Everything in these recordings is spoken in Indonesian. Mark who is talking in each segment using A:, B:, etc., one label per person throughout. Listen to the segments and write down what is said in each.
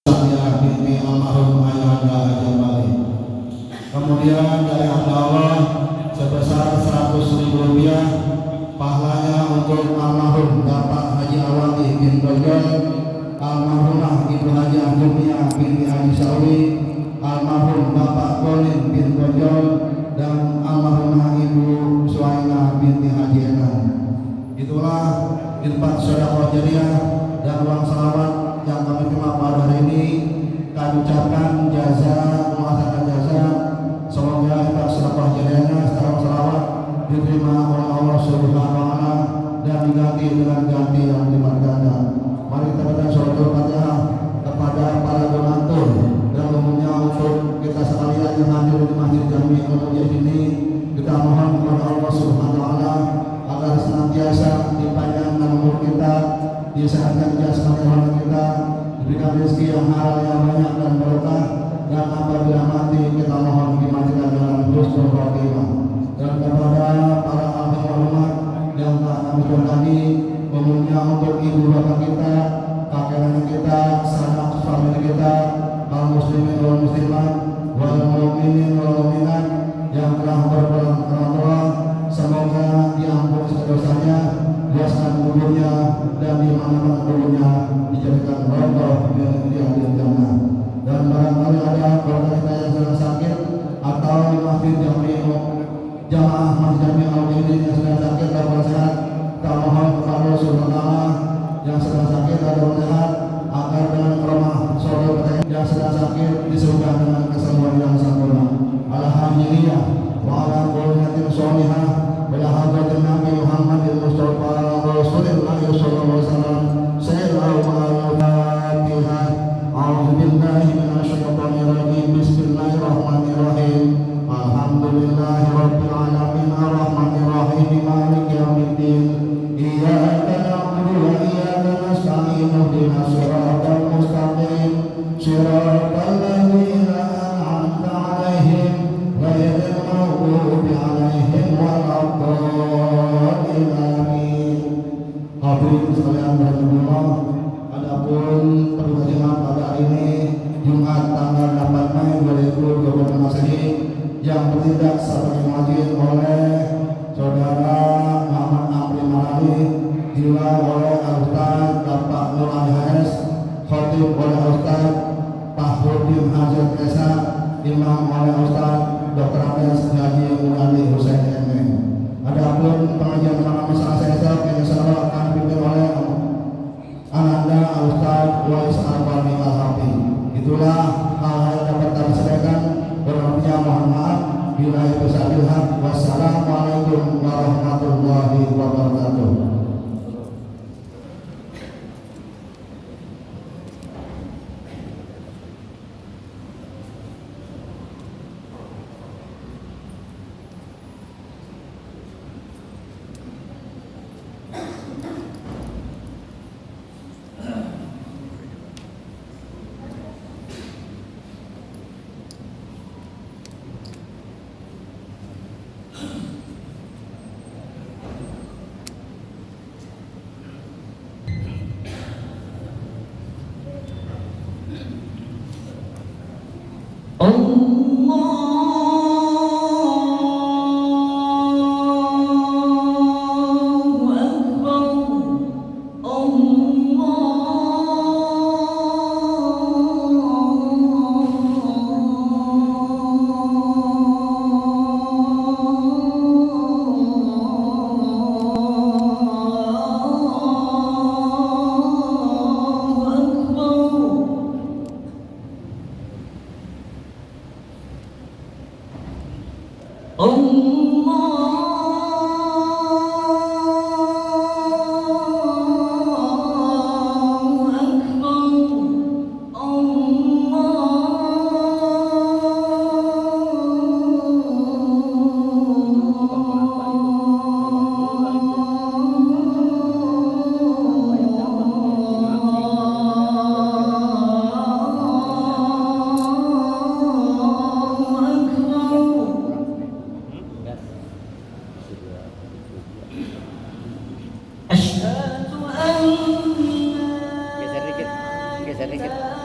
A: saya binti almarhum Ayahanda Jamali. Kemudian dari hamba Allah sebesar 100.000 rupiah pahalanya untuk almarhum Bapak Haji Awati bin Dojol, almarhumah Ibu Haji Jumia binti Haji Sawi, almarhum Bapak Kolin bin Dojol, dan almarhumah Ibu Suaina binti Haji Enan. Itulah infak sedekah jariah dan uang salawat yang kami terima pada hari ini. Kami ucapkan jaza muasakan jaza. Semoga infak sedekah jariahnya secara salawat diterima oleh Allah Subhanahu wa taala dan diganti dengan ganti yang lipat ganda. Mari kita baca surah Al-Fatihah kepada para donatur dan umumnya untuk kita sekalian yang hadir di Masjid Jami Al-Mujahid ini. Kita mohon kepada Allah Subhanahu wa taala agar senantiasa dipanjangkan umur kita, disehatkan jasmani kita, diberikan rezeki yang halal yang banyak dan berkah, dan apabila mati kita mohon dimatikan dalam husnul khotimah. Dan kepada para almarhumah yang telah kami hormati, umumnya untuk ibu bapak kita, kakek nenek kita, sanak famili kita, kaum muslimin wal muslimat, wal mu'minin wal mu'minat yang telah berpulang ke Allah, semoga diampuni dosanya, luaskan kuburnya, dan di mana kuburnya dijadikan ridha di ahli jannah. Dan barangkali ada keluarga kita yang sedang sakit atau di Masjid Jamaah Masjid Jami Al-Mujahid yang sedang sakit atau sehat, kita mohon kepada Allah Subhanahu wa taala yang sedang sakit atau sehat agar dengan rahmat saudara yang sedang sakit disebutkan dengan kesembuhan yang sempurna. Alhamdulillah wa ala kulli sholihah bila hadratin Nabi Muhammadin Mustafa Rasulullah sallallahu alaihi wasallam. Sayyidul Al-Fatihah. A'udzu billahi minasyaitonir rajim. Bismillahirrahmanirrahim. Alhamdulillahirabbil alamin arrahmanir rahim maliki yaumiddin. Iyyaka na'budu wa iyyaka nasta'in. Ihdinas siratal mustaqim. Siratal ladzina an'amta 'alaihim ghairil maghdubi 'alaihim waladdallin. Amin. Hadirin sekalian rahimakumullah, adapun perwajiban pada hari ini Jumat tanggal 8 Mei 2020 Masehi yang bertindak sebagai wajib oleh saudara Muhammad Amri Malali, juga oleh Al-Ustaz Bapak Nur Ali-HS, khotib oleh Ustaz Fahrudin Hazrat Esa, imam oleh Ustaz Dr. Andes Haji Muladi Husain M.E. Adapun pengajian malam masalah esok yang insyaallah akan dipimpin oleh Ananda Ustaz Wais Al-Bani Al-Hafi. Itulah hal-hal yang dapat kami sampaikan. Berikutnya mohon maaf bila itu sabil haq. Wassalamualaikum warahmatullahi wabarakatuh.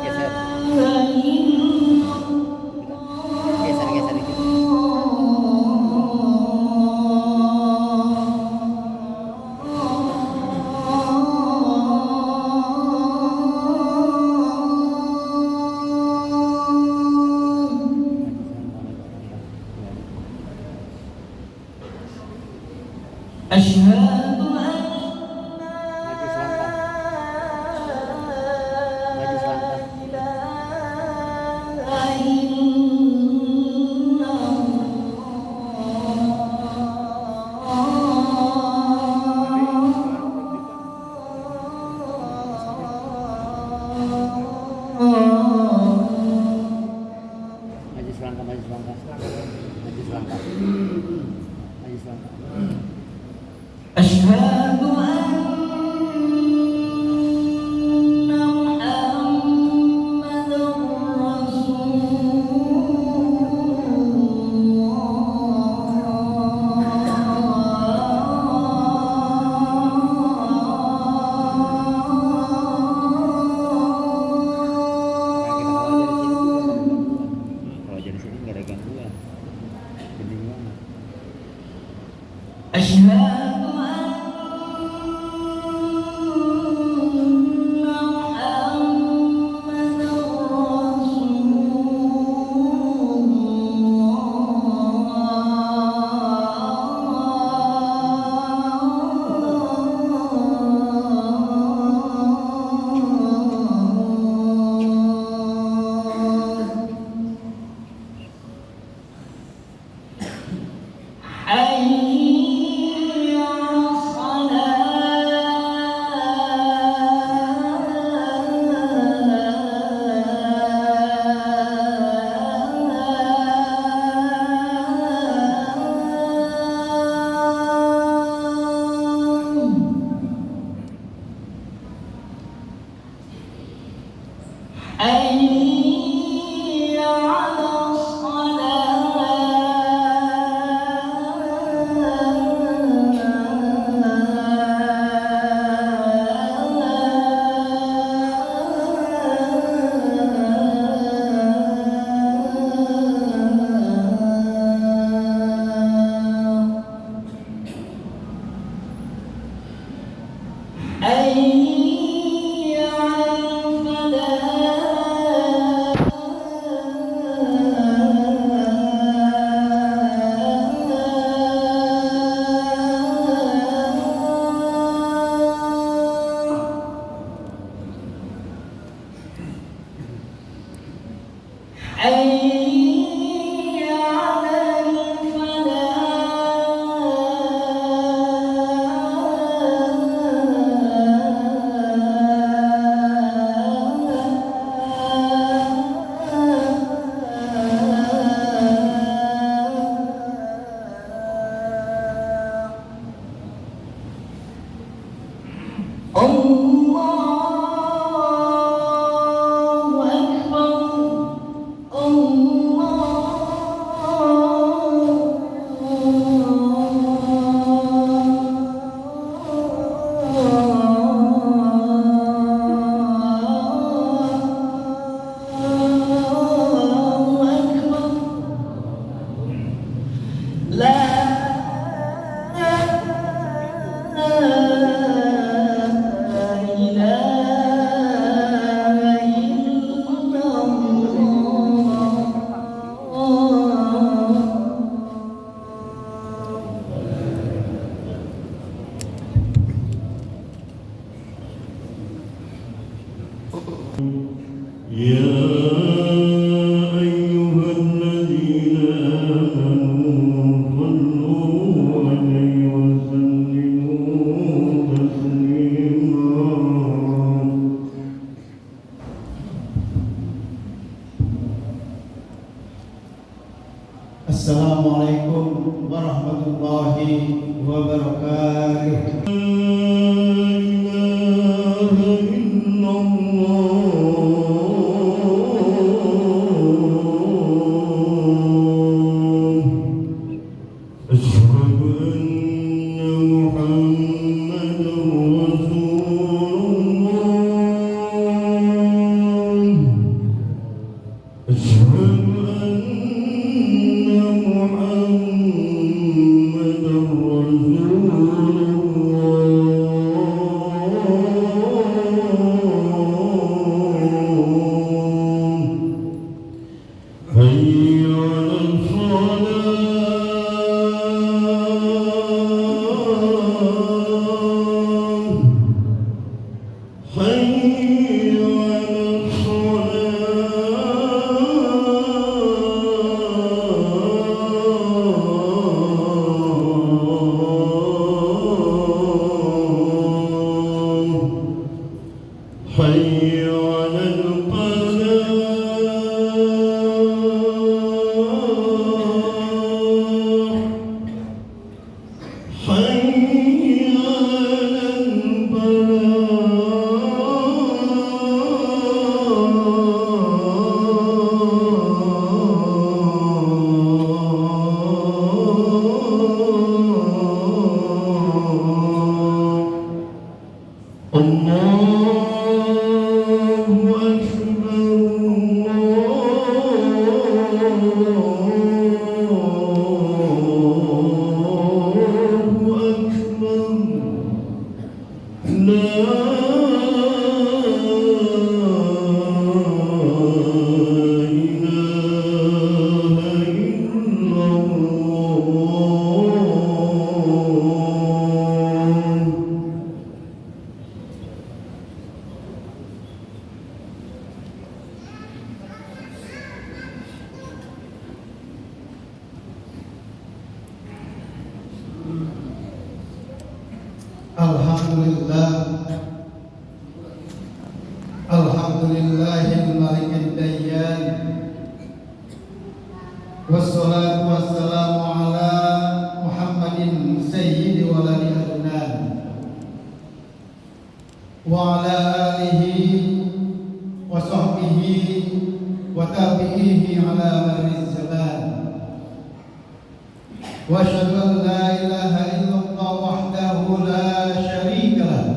B: Geser. Geser dikit.
C: Asyhadu an
B: Maju selangkah. Maju selangkah. Maju selangkah, maju selangkah. Maju selangkah. Maju selangkah.
C: Asyhadu anna Muhammadar
B: Kalau jadi sini nggak ada gangguan. Gede banget.
C: Asyhadu anna Muhammadar Hayya 'alas Hayya 'alas Hayya 'alal falah Hayya 'alal falah Allahu Akbar Allahu Akbar La ilaha
D: يا أيها الذين آمنوا صلوا عليه وسلموا تسليما
A: Assalamualaikum warahmatullahi wabarakatuh. Alhamdulillahil malikid dayyan, wassalatu wassalamu ala Muhammadin sayyidi waladi adnan wa ala alihi wa sahbihi wa tabi'ihi ala marriz zaman. Wa asyhadu an la ilaha illallah wahdahu la syarika lah,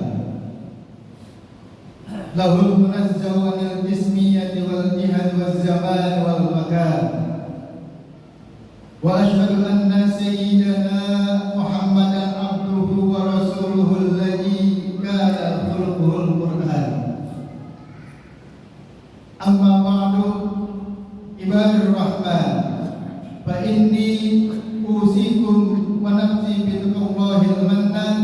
A: lahul munazzah anil jismiyyati wal jihad wal zaman wal makan. Wa asyhadu anna sayyidana Muhammadan abduhu wa rasuluhu alladhi kana khuluquhul Qur'an. Amma ba'du, ibadur rahman, fa inni usikum wa nafsi billahi al-mannan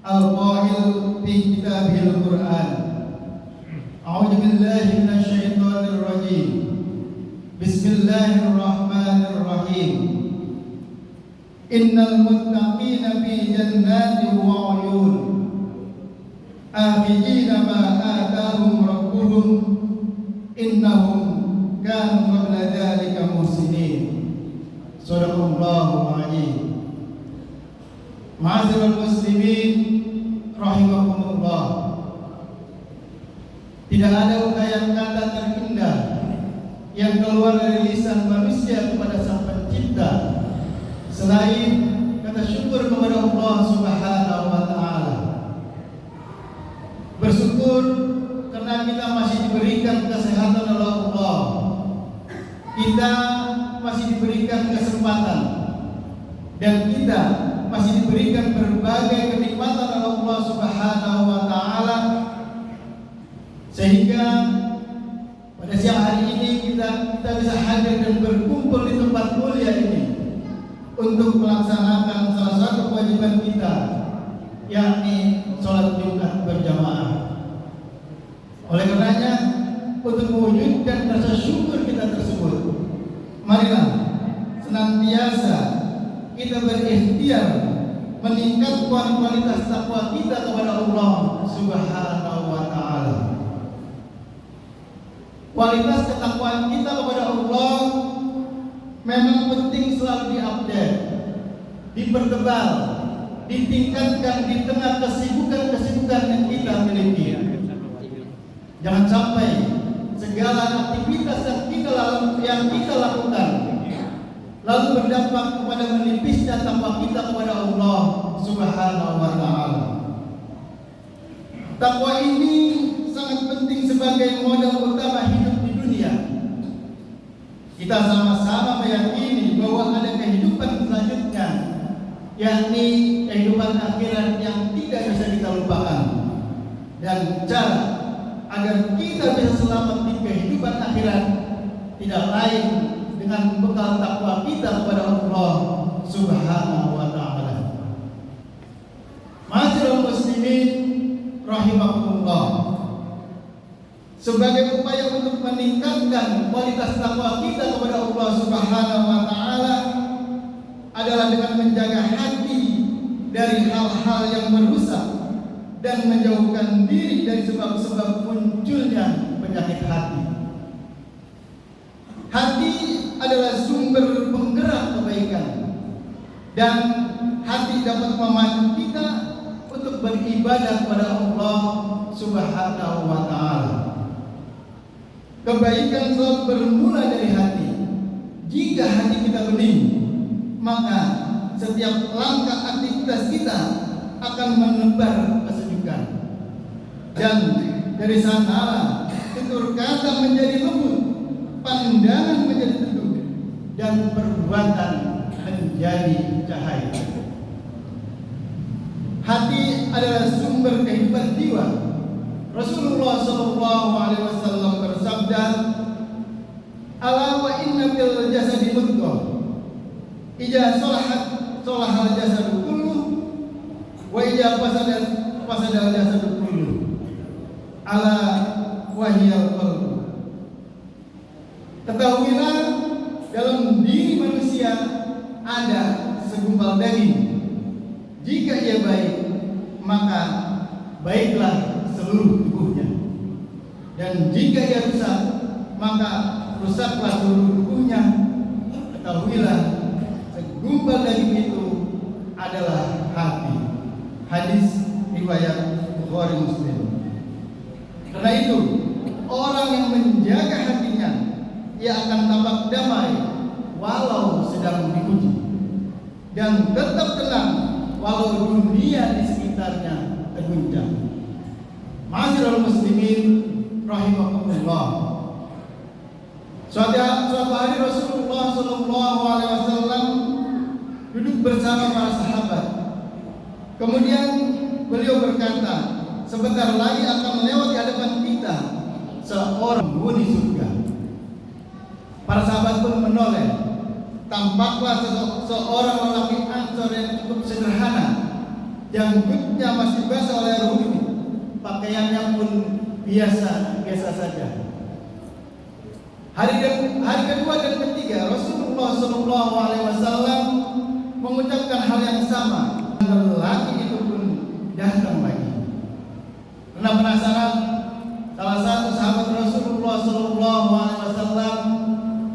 A: al-qa'il fi kitabihil Qur'an. A'udzu billahi minasy syaithanir rajim. Bismillahirrahmanirrahim. Innal muttaqina fi jannatin wa 'uyun, akhidina ma atahum rabbuhum, innahum kanu qabla dzalika muhsinin. Shadaqallahul 'azim. Ma'asyiral muslimin rahimakumullah. Tidak ada ungkapan kata terindah yang keluar dari lisan manusia kepada Sang Pencipta selain kata syukur kepada Allah Subhanahu wa taala. Bersyukur karena kita masih diberikan kesehatan oleh Allah. Kita masih diberikan kesempatan dan kita masih diberikan berbagai kenikmatan oleh Allah Subhanahu wa taala, sehingga pada siang hari ini kita bisa hadir dan berkumpul di tempat mulia ini untuk melaksanakan salah satu kewajiban kita, yakni sholat Jumat berjamaah. Oleh karenanya, untuk mewujudkan rasa syukur kita tersebut, marilah senantiasa kita berikhtiar meningkatkan kualitas takwa kita kepada Allah Subhanahu wa taala. Kualitas ketakwaan kita kepada Allah memang penting selalu diupdate, dipertebal, ditingkatkan di tengah kesibukan-kesibukan yang kita miliki. Jangan sampai segala aktivitas yang kita lakukan lalu berdampak kepada menipisnya takwa kita kepada Allah Subhanahu wa taala. Takwa ini sangat penting sebagai modal utama hidup di dunia. Kita sama-sama meyakini bahwa ada kehidupan selanjutnya, yakni kehidupan akhirat yang tidak bisa kita lupakan. Dan cara agar kita bisa selamat di kehidupan akhirat tidak lain dengan bekal takwa kita kepada Allah Subhanahu wa taala. Ma'asyiral muslimin rahimakumullah. Sebagai upaya untuk meningkatkan kualitas takwa kita kepada Allah Subhanahu wa taala adalah dengan menjaga hati dari hal-hal yang merusak dan menjauhkan diri dari sebab-sebab munculnya penyakit hati. Hati adalah sumber penggerak kebaikan, dan hati dapat memacu kita untuk beribadah kepada Allah Subhanahu wa taala. Kebaikan selalu bermula dari hati. Jika hati kita bening, maka setiap langkah aktivitas kita akan menebar kesejukan. Dan dari sanalah tutur kata menjadi lembut, pandangan menjadi teduh, dan perbuatan menjadi cahaya. Hati adalah sumber kehidupan jiwa. Rasulullah SAW bersabda, "Ala wa inna fil jasadi mudghah, idza salahat salahal jasadu kullu, wa idza fasadat fasadal jasadu kullu. Ala wa hiyal qalbu." Ketahuilah, dalam diri manusia ada segumpal daging. Jika ia baik, maka baiklah seluruh tubuhnya. Dan jika ia rusak, maka rusaklah seluruh tubuhnya. Ketahuilah, segumpal daging itu adalah hati. Hadis riwayat Bukhari Muslim. Karena itu, orang yang menjaga hatinya, ia akan tampak damai walau sedang diuji, dan tetap tenang walau dunia di sekitarnya terguncang. Ma'asyiral muslimin rahimakumullah. Suatu hari Rasulullah SAW duduk bersama para sahabat. Kemudian beliau berkata, "Sebentar lagi akan melewati hadapan kita seorang penghuni surga." Para sahabat pun menoleh. Tampaklah seorang lelaki Ansor yang cukup sederhana, janggutnya masih basah oleh air hujan, pakaiannya pun biasa saja. Hari kedua dan ketiga Rasulullah SAW mengucapkan hal yang sama. Lelaki itu pun datang lagi. Karena penasaran, salah satu sahabat Rasulullah SAW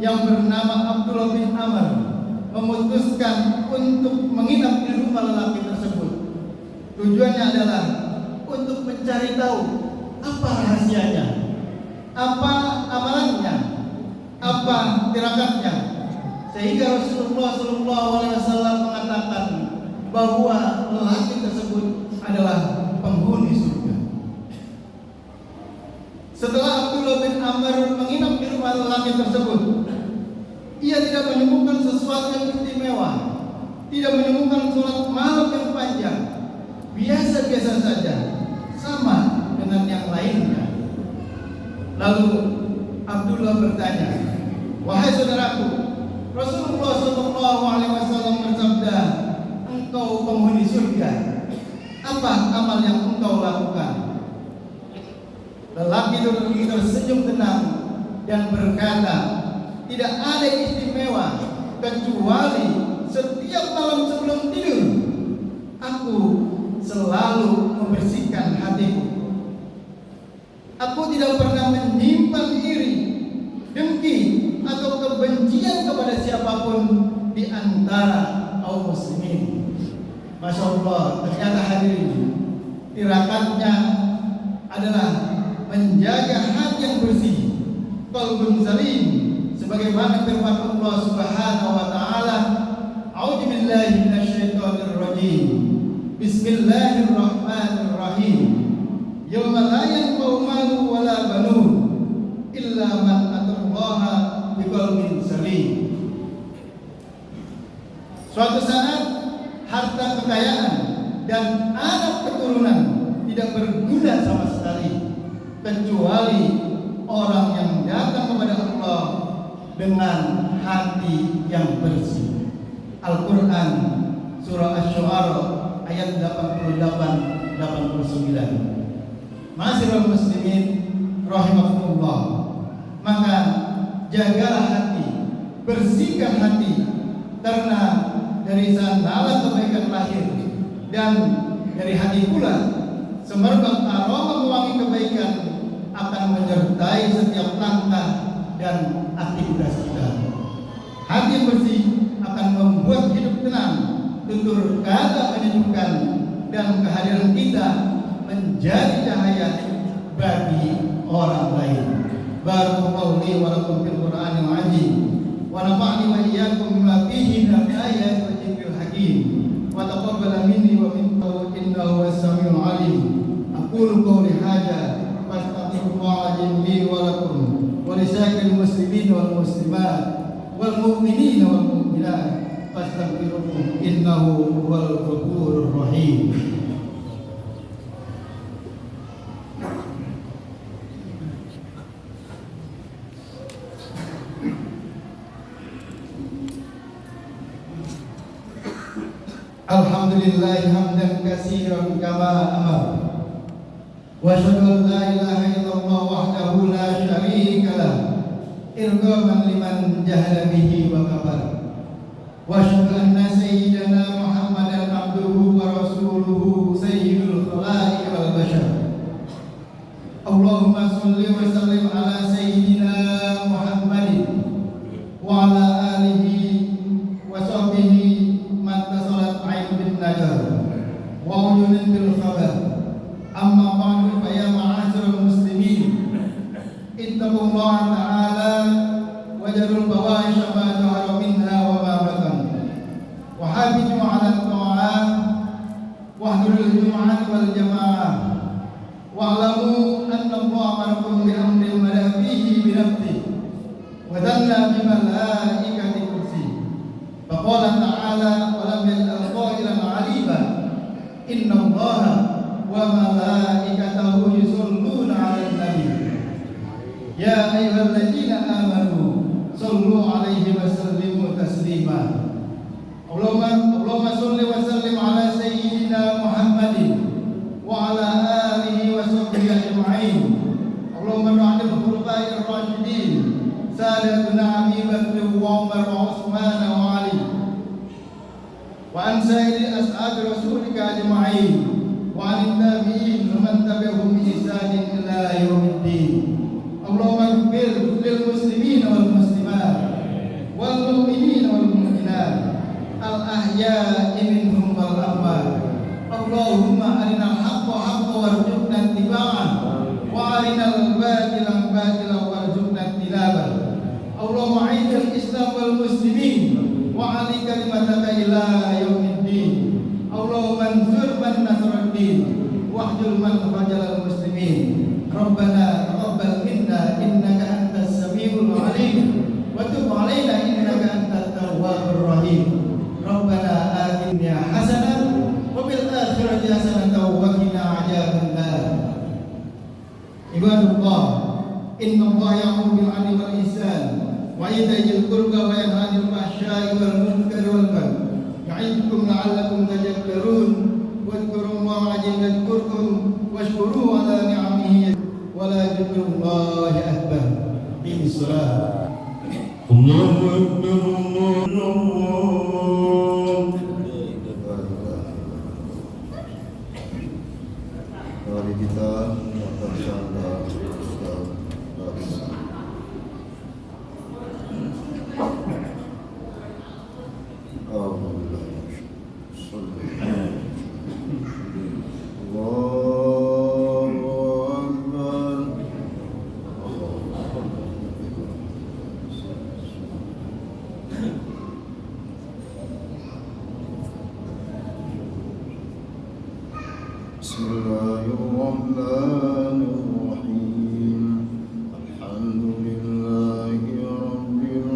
A: yang bernama Abdullah bin Amr memutuskan untuk menginap di rumah lelaki tersebut. Tujuannya adalah untuk mencari tahu apa rahasianya, apa amalannya, apa tirakatnya, sehingga Rasulullah SAW mengatakan bahwa lelaki tersebut adalah penghuni surga. Setelah Abdullah bin Amr menginap di rumah lelaki tersebut, ia tidak menemukan sesuatu yang istimewa, tidak menemukan sholat malam yang panjang, biasa-biasa saja, sama dengan yang lainnya. Lalu Abdullah bertanya, "Wahai saudaraku, Rasulullah SAW bersabda, engkau penghuni surga. Apa amal yang engkau lakukan?" Lelaki itu tersenyum tenang dan berkata, "Tidak ada yang istimewa kecuali setiap malam sebelum tidur aku selalu membersihkan hatiku. Aku tidak pernah menyimpan iri, dengki, atau kebencian kepada siapapun di antara kaum muslimin." Masya Allah, ternyata hadirin, tirakatnya adalah menjaga hati yang bersih, qalbun salim, sebagaimana firman Allah Subhanahu wa taala, "A'udzu billahi minasyaitonir rajim. Bismillahirrahmanirrahim. Yauma la yanfa'u malun wala banun illa man atallaha biqalbin salim. Suatu saat harta kekayaan dan anak keturunan tidak berguna sama sekali kecuali orang yang datang kepada Allah dengan hati yang bersih. Al-Quran surah Asy-Syu'ara ayat 88-89. Ma'asyiral muslimin rahimakumullah, maka jagalah hati, bersihkan hati, karena dari sandalah kebaikan lahir, dan dari hati pula semerbak aroma pewangi kebaikan akan menyertai setiap langkah dan aktivitas kita. Hati yang bersih akan membuat hidup tenang, tutur kata menyejukkan, dan kehadiran kita menjadi cahaya bagi orang lain. Barakallahu li wa lakum fil Qur'anil azim wa nafa'ni wa iyyakum bima fihi min ayati wa dzikril hakim wa taqabbal minni wa minkum innahu was-sami'ul 'alim. Aqulu qawli hadza fastaghfirullaha li wa lakum wa lisairil muslimin wal muslimat wal mu'minin wal mu'minat fastaghfiruhu innahu huwal ghafurur rahim. Alhamdulillah hamdan katsiran kama amar. Wa asyhadu an la ilaha illallah wahdahu la syarika lah, irghaman liman jahada bihi wa kafar. Wa asyhadu anna sayyidana Muhammadan abduhu wa rasuluhu sayyidul khalaiqi wal bashar. Allahumma shalli wa sallim ala sayyidina Muhammadin wa ala alihi wa sahbihi tasalat ain bin najar wa uyunin bil khabar. Amma ba'du, fa ya ma'asyiral muslimin, ittaqullaha ta'ala wajarul fawahisha ma dhahara minha wa ma batan wa hafizu 'ala ta'at wa hdurul jumu'ah wal jamaah wa 'alamu anna Allah amarakum bi amrin madafihi bi nafsihi wa dhanna bi malaikati kursi. Faqala ta'ala wa lam yalqa qailan 'alima inna Allaha wa malaikatahu yusholluna 'alan nabi ya ayyuhalladzina amanu shallu 'alaihi wa sallimu taslima. Allahumma shalli wa sallim ala sayyidina Muhammadin wa ala alihi wa sahbihi ajma'in. Allahumma ba'dil khulafa'ir rasyidin sadatuna Abi Bakr wa Umar wa Utsman wa Ali wa an sayyidi ashabi rasulika ajma'in wa an tabi'in wa man tabi'ahum bi ihsanin ila yaumiddin. Allahumma ighfir lil muslimin wal muslimat wal mu'minin wal mu'minat al ahya'i minhum wal amwat. Allahumma arinal haqqa haqqan warzuqna ittiba'ah wa arinal batila batilan warzuqna ijtinabah. Allahumma a'idil Islam wal muslimin wa 'ali kalimataka ila yaumiddin. Allahumma ansur man nasruddin wahdul man fajalal muslimin. Rabbana taqabbal minna innaka antas samiul 'alim wa tub 'alaina innaka antat tawwabur rahim. Rabbana atina hasanah wa fil akhirati hasanah wa qina 'adzabannar. Ibadallah, inna Allah ya'muru bil 'adli wal ihsan wa itaa'il qurba wa yanha 'anil fahsya'i wal munkari wal baghi ya'idukum la'allakum tadhakkarun. Wadhkurullaha 'indakum washkuruhu 'ala ni'amihi wa la dzikrullahi akbar. Qimis shalah.
D: Allahu akbar, Allahu
E: Mari kita bersandar Ustaz Barisa. Alhamdulillah. Bismillahirrahmanirrahim. Alhamdulillahi rabbil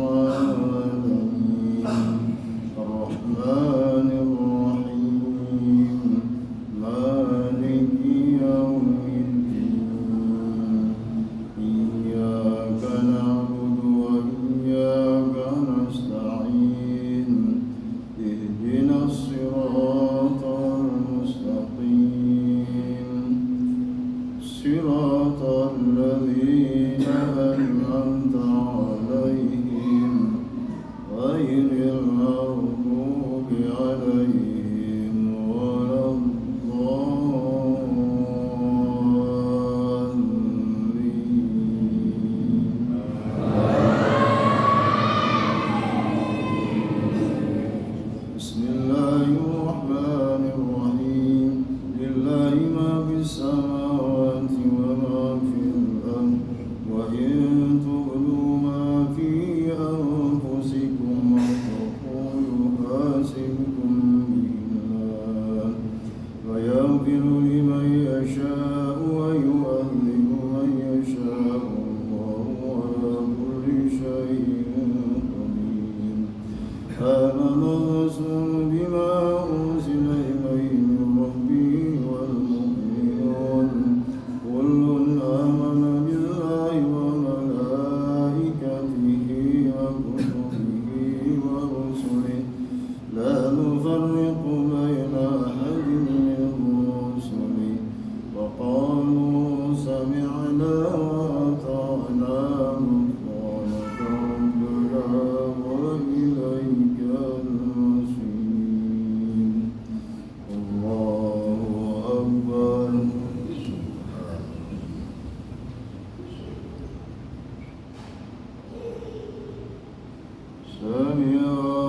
E: سمع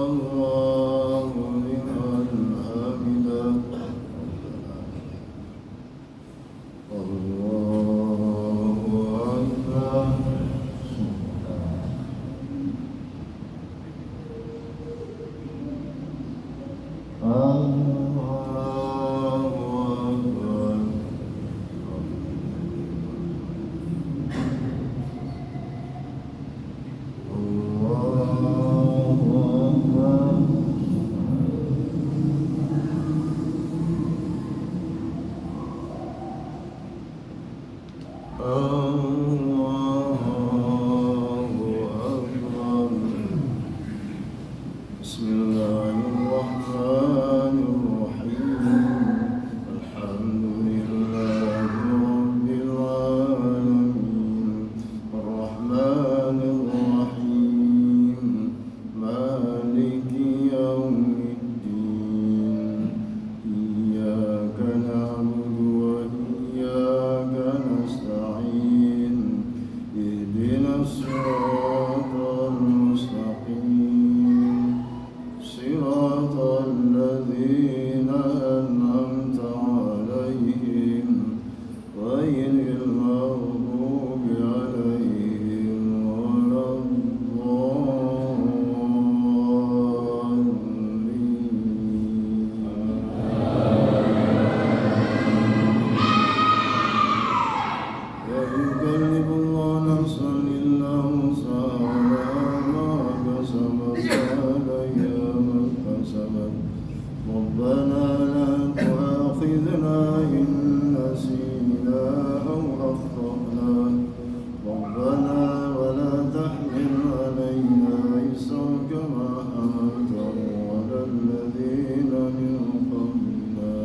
E: الله لمن حمده الله أكبر بسم الله الرحمن الرحيم الحمد لله رب العالمين الرحمن الرحيم مالك يوم الدين إياك نعبد وإياك نستعين اهدنا الصراط المستقيم صراط الذين أنعمت عليهم غير المغضوب عليهم ولا الضالين لا يكلف الله نفسا إلا وسعها ما كسبت وعليها ما اكتسبت ربنا لا تؤاخذنا إن نسينا أو أخطأنا ربنا ولا تحمل علينا إصرا كما حملته على الذين من قبلنا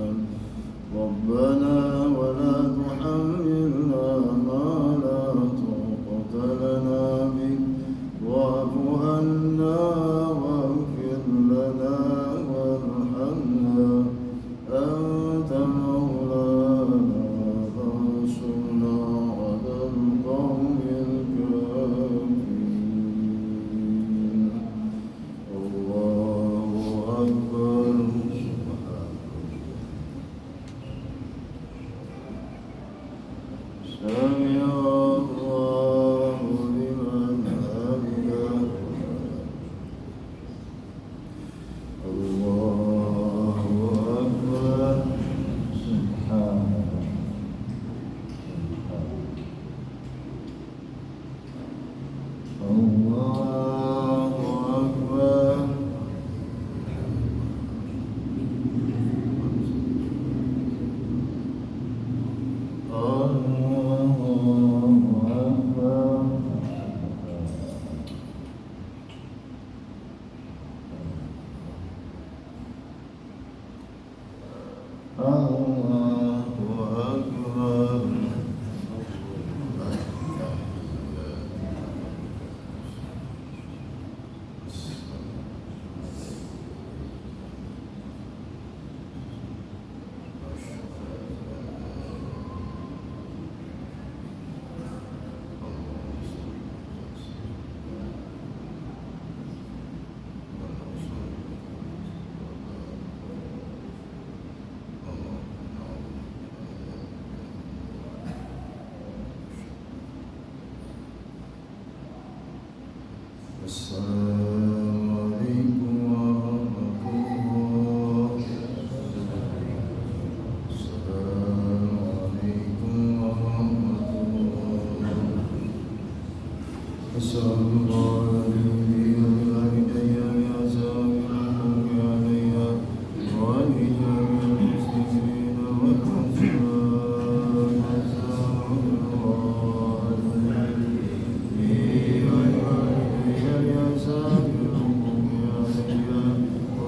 E: ربنا ولا تحملنا ما لا طاقة لنا به واعف عنا واغفر لنا وارحمنا أنت مولانا فانصرنا على القوم الكافرين الله أكبر سمع الله لمن حمده الله أكبر الله أكبر السلام عليكم ورحمة الله السلام عليكم ورحمة الله أسأل الله لي ولوالدي بأسامي الحق عليها ولجميع المسلمين والمسلمات أسأل الله لي ولوالدي بأسامي الحق عليها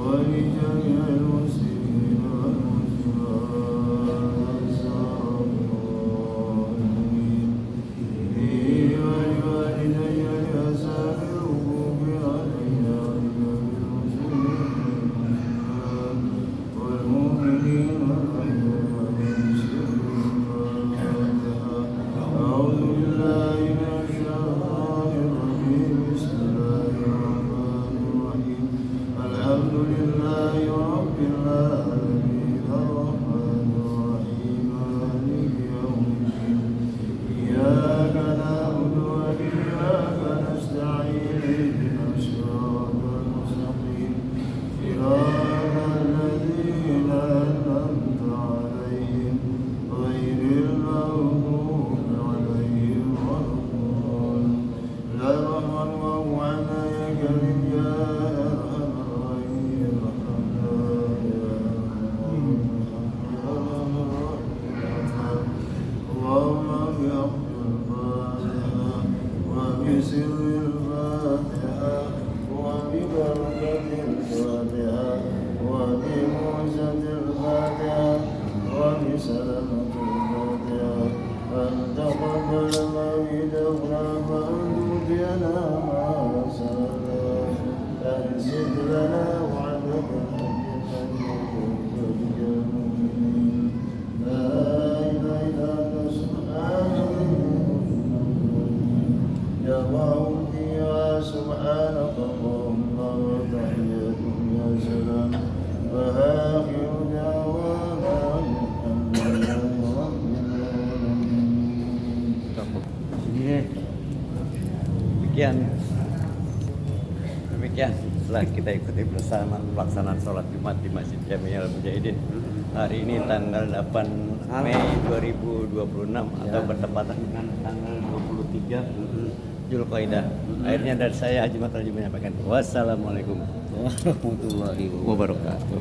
E: ولجميع المسلمين والمسلمات أسأل الله لي ولوالدي بأسامي الحق الفاتحة وببركة الفاتحة وبموجة الفاتحة وبسلامة الفاتحة أن تقبل موعدنا وأن تؤتينا ما سألنا أن زد لنا وعدك لا إله إلا أنت سبحانك يا موتي يا سبحانك اللهم وتحياتهم يا سلام وآخر دعوانا الحمد لله رب العالمين.
B: Demikian setelah kita ikuti bersama pelaksanaan sholat Jumat di Masjid Jami'il Mujahidin hari ini tanggal 8 Mei 2026 atau bertepatan dengan tanggal 23 Zulqaidah. Akhirnya dari saya Haji Matraji menyampaikan wassalamualaikum warahmatullahi wabarakatuh.